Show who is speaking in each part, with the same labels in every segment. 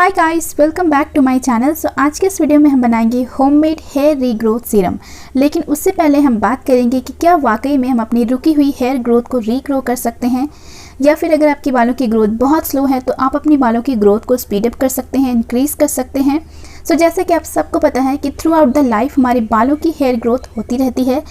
Speaker 1: Hi guys, welcome back to my channel. So आज के इस वीडियो में हम बनाएंगे होममेड हेयर रीग्रोथ सीरम। लेकिन उससे पहले हम बात करेंगे कि क्या वाकई में हम अपनी रुकी हुई हेयर ग्रोथ को रीग्रो कर सकते हैं, या फिर अगर आपके बालों की ग्रोथ बहुत स्लो है तो आप अपनी बालों की ग्रोथ को स्पीड अप कर सकते हैं, इंक्रीज़ कर सकते हैं। सो जैसे कि आप सबको पता है कि थ्रू आउट द लाइफ हमारे बालों की हेयर ग्रोथ होती रहती है,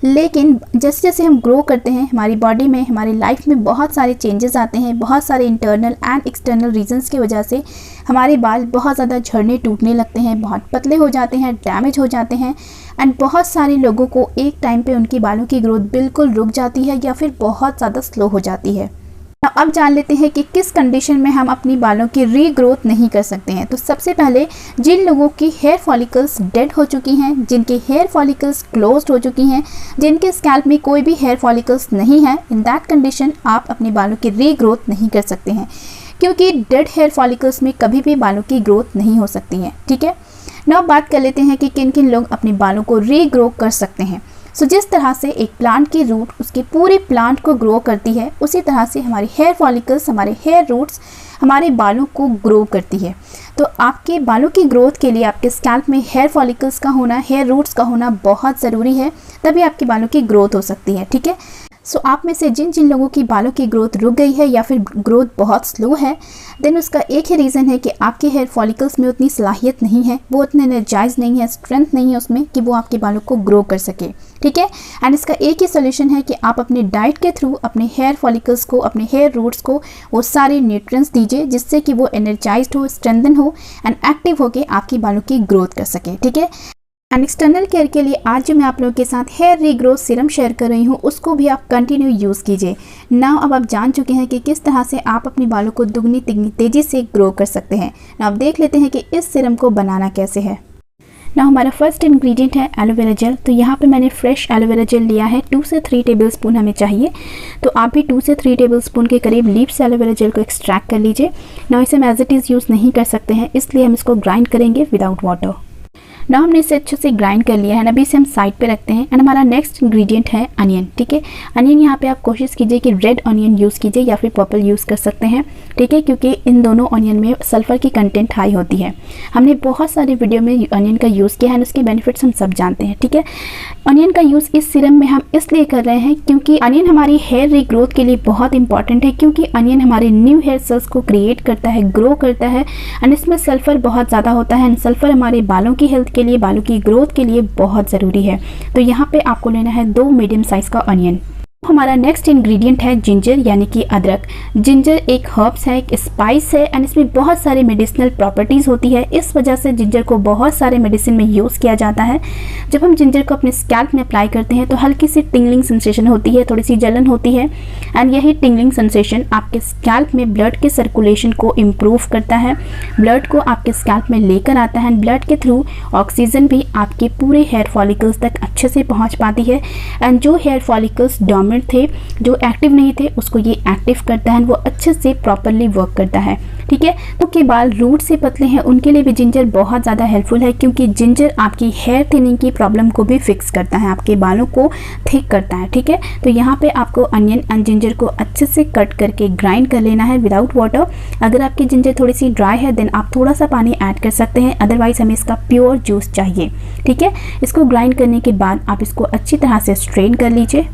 Speaker 1: लेकिन जैसे जैसे हम ग्रो करते हैं हमारी बॉडी में, हमारी लाइफ में बहुत सारे चेंजेस आते हैं। बहुत सारे इंटरनल एंड एक्सटर्नल रीजंस की वजह से हमारे बाल बहुत ज़्यादा झड़ने टूटने लगते हैं, बहुत पतले हो जाते हैं, डैमेज हो जाते हैं। एंड बहुत सारे लोगों को एक टाइम पे उनकी बालों की ग्रोथ बिल्कुल रुक जाती है या फिर बहुत ज़्यादा स्लो हो जाती है। अब जान लेते हैं कि किस कंडीशन में हम अपनी बालों की रीग्रोथ नहीं कर सकते हैं। तो सबसे पहले जिन लोगों की हेयर फॉलिकल्स डेड हो चुकी हैं, जिनके हेयर फॉलिकल्स क्लोज्ड हो चुकी हैं, जिनके स्कैल्प में कोई भी हेयर फॉलिकल्स नहीं है, इन दैट कंडीशन आप अपने बालों की रीग्रोथ नहीं कर सकते हैं, क्योंकि डेड हेयर फॉलिकल्स में कभी भी बालों की ग्रोथ नहीं हो सकती है। ठीक है, नाउ बात कर लेते हैं कि किन किन लोग अपने बालों को रीग्रो कर सकते हैं। सो जिस तरह से एक प्लांट की रूट उसके पूरे प्लांट को ग्रो करती है, उसी तरह से हमारे हेयर फॉलिकल्स, हमारे हेयर रूट्स हमारे बालों को ग्रो करती है। तो आपके बालों की ग्रोथ के लिए आपके स्कैल्प में हेयर फॉलिकल्स का होना, हेयर रूट्स का होना बहुत ज़रूरी है, तभी आपके बालों की ग्रोथ हो सकती है। ठीक है, सो आप में से जिन जिन लोगों की बालों की ग्रोथ रुक गई है या फिर ग्रोथ बहुत स्लो है, देन उसका एक ही रीज़न है कि आपके हेयर फॉलिकल्स में उतनी सलाहियत नहीं है, वो उतने एनर्जाइज नहीं है, स्ट्रेंथ नहीं है उसमें कि वो आपके बालों को ग्रो कर सके। ठीक है, एंड इसका एक ही सोल्यूशन है कि आप अपने डाइट के थ्रू अपने हेयर फॉलिकल्स को, अपने हेयर रूट्स को वो सारे न्यूट्रिएंट्स दीजिए, जिससे कि वो एनर्जाइज्ड हो, स्ट्रेंथन हो एंड एक्टिव होकर आपकी बालों की ग्रोथ कर सके। ठीक है, एंड एक्सटर्नल केयर के लिए आज जो मैं आप लोगों के साथ हेयर रीग्रोथ सीरम शेयर कर रही हूँ, उसको भी आप कंटिन्यू यूज़ कीजिए। नाउ अब आप जान चुके हैं कि किस तरह से आप अपनी बालों को दुगनी तेज़ी से ग्रो कर सकते हैं। नाउ अब देख लेते हैं कि इस सीरम को बनाना कैसे है। ना हमारा फर्स्ट इंग्रेडिएंट है एलोवेरा जेल। तो यहाँ पे मैंने फ्रेश एलोवेरा जेल लिया है, 2 से 3 टेबलस्पून हमें चाहिए। तो आप भी 2 से 3 टेबलस्पून के करीब लीव्स से एलोवेरा जेल को एक्सट्रैक्ट कर लीजिए। ना इसे हम एज इट इज़ यूज़ नहीं कर सकते हैं, इसलिए हम इसको ग्राइंड करेंगे विदाउट वाटर। ना हमने इसे अच्छे से ग्राइंड कर लिया है, अभी इसे हम साइड पे रखते हैं। एंड हमारा नेक्स्ट इंग्रेडिएंट है अनियन। ठीक है, अनियन यहाँ पे आप कोशिश कीजिए कि रेड अनियन यूज़ कीजिए या फिर पर्पल यूज़ कर सकते हैं। ठीक है, क्योंकि इन दोनों अनियन में सल्फ़र की कंटेंट हाई होती है। हमने बहुत सारे वीडियो में अनियन का यूज़ किया है, उसके बेनिफिट्स हम सब जानते हैं। ठीक है, अनियन का यूज़ इस सीरम में हम इसलिए कर रहे हैं क्योंकि अनियन हमारी हेयर रीग्रोथ के लिए बहुत इंपॉर्टेंट है, क्योंकि अनियन हमारे न्यू हेयर सेल्स को क्रिएट करता है, ग्रो करता है। एंड इसमें सल्फ़र बहुत ज़्यादा होता है, एंड सल्फ़र हमारे बालों की हेल्थ के लिए, बालों की ग्रोथ के लिए बहुत ज़रूरी है। तो यहाँ पे आपको लेना है 2 मीडियम साइज़ का अनियन। हमारा नेक्स्ट इंग्रेडिएंट है जिंजर, यानी कि अदरक। जिंजर एक हर्ब्स है, एक स्पाइस है, एंड इसमें बहुत सारे मेडिसिनल प्रॉपर्टीज़ होती है। इस वजह से जिंजर को बहुत सारे मेडिसिन में यूज़ किया जाता है। जब हम जिंजर को अपने स्कैल्प में अप्लाई करते हैं तो हल्की सी टिंगलिंग सेंसेशन होती है, थोड़ी सी जलन होती है। एंड यही टिंगलिंग सेंसेशन आपके स्कैल्प में ब्लड के सर्कुलेशन को इम्प्रूव करता है, ब्लड को आपके स्कैल्प में लेकर आता है। एंड ब्लड के थ्रू ऑक्सीजन भी आपके पूरे हेयर फॉलिकल्स तक अच्छे से पहुँच पाती है। एंड जो हेयर फॉलिकल्स थे, जो एक्टिव नहीं थे, उसको ये एक्टिव करता है, वो अच्छे से प्रॉपरली वर्क करता है। ठीक है, तो के बाल रूट से पतले हैं उनके लिए भी जिंजर बहुत ज़्यादा हेल्पफुल है, क्योंकि जिंजर आपकी हेयर थिनिंग की प्रॉब्लम को भी फिक्स करता है, आपके बालों को थिक करता है। ठीक है, तो यहाँ पे आपको अनियन एंड जिंजर को अच्छे से कट करके ग्राइंड कर लेना है विदाउट वाटर। अगर आपकी जिंजर थोड़ी सी ड्राई है देन आप थोड़ा सा पानी ऐड कर सकते हैं, अदरवाइज हमें इसका प्योर जूस चाहिए। ठीक है, इसको ग्राइंड करने के बाद आप इसको अच्छी तरह से स्ट्रेन कर लीजिए।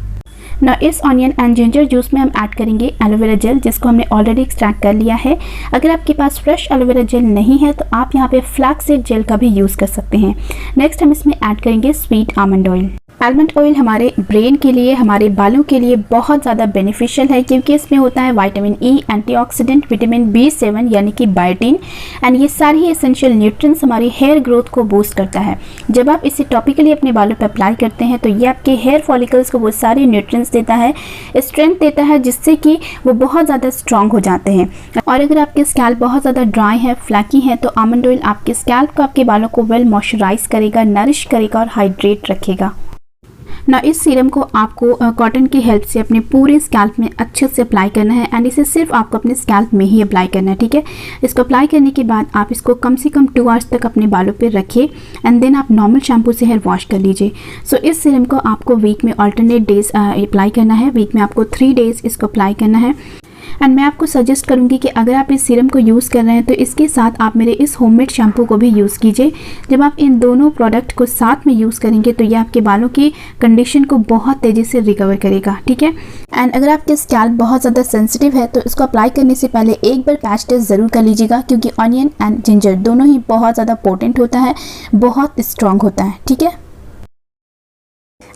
Speaker 1: ना इस ऑनियन एंड जिंजर जूस में हम ऐड करेंगे एलोवेरा जेल, जिसको हमने ऑलरेडी एक्सट्रैक्ट कर लिया है। अगर आपके पास फ्रेश एलोवेरा जेल नहीं है तो आप यहाँ पे फ्लैक्स जेल का भी यूज़ कर सकते हैं। नेक्स्ट हम इसमें ऐड करेंगे sweet almond oil. Almond oil हमारे ब्रेन के लिए, हमारे बालों के लिए बहुत ज़्यादा बेनिफिशियल है, क्योंकि इसमें होता है vitamin E, antioxidant, vitamin B7 यानी कि बायोटिन, एंड ये सारी एसेंशियल न्यूट्रिएंट्स हमारी हेयर ग्रोथ को बूस्ट करता है। जब आप इसे टॉपिकली अपने बालों पर अप्लाई करते हैं तो ये आपके हेयर फॉलिकल्स को वो सारे न्यूट्रिएंट्स देता है, स्ट्रेंथ देता है, जिससे कि वो बहुत ज़्यादा स्ट्रॉन्ग हो जाते हैं। और अगर आपके स्कैल्प बहुत ज़्यादा ड्राई है, फ्लैकी है, तो आमंड ऑयल आपके स्कैल्प को, आपके बालों को वेल मॉइस्चराइज करेगा, नरिश करेगा और हाइड्रेट रखेगा। ना इस सीरम को आपको कॉटन की हेल्प से अपने पूरे स्कैल्प में अच्छे से अप्लाई करना है, एंड इसे सिर्फ आपको अपने स्कैल्प में ही अप्लाई करना है। ठीक है, इसको अप्लाई करने के बाद आप इसको कम से कम 2 आवर्स तक अपने बालों पे रखिए, एंड देन आप नॉर्मल शैम्पू से हेयर वॉश कर लीजिए। सो इस सीरम को आपको वीक में अल्टरनेट डेज अप्लाई करना है, वीक में आपको 3 डेज इसको अप्लाई करना है। एंड मैं आपको सजेस्ट करूंगी कि अगर आप इस सीरम को यूज़ कर रहे हैं तो इसके साथ आप मेरे इस होममेड शैम्पू को भी यूज़ कीजिए। जब आप इन दोनों प्रोडक्ट को साथ में यूज़ करेंगे तो ये आपके बालों की कंडीशन को बहुत तेज़ी से रिकवर करेगा, ठीक है। एंड अगर आपके स्कैल्प बहुत ज़्यादा सेंसिटिव है तो इसको अप्लाई करने से पहले एक बार पैच टेस्ट ज़रूर कर लीजिएगा, क्योंकि ऑनियन एंड जिंजर दोनों ही बहुत ज़्यादा पोटेंट होता है, बहुत स्ट्रॉन्ग होता है, ठीक है।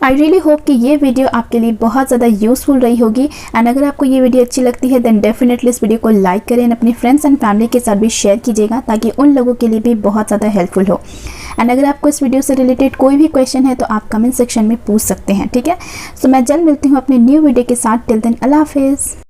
Speaker 1: आई रियली होप कि ये वीडियो आपके लिए बहुत ज़्यादा यूज़फुल रही होगी। एंड अगर आपको ये वीडियो अच्छी लगती है देन डेफिनेटली इस वीडियो को लाइक करें एंड अपने फ्रेंड्स एंड फैमिली के साथ भी शेयर कीजिएगा, ताकि उन लोगों के लिए भी बहुत ज़्यादा हेल्पफुल हो। एंड अगर आपको इस वीडियो से रिलेटेड कोई भी क्वेश्चन है तो आप कमेंट सेक्शन में पूछ सकते हैं, ठीक है। सो मैं जल्द मिलती हूँ अपने न्यू वीडियो के साथ। टिल देन अल्लाह हाफिज़।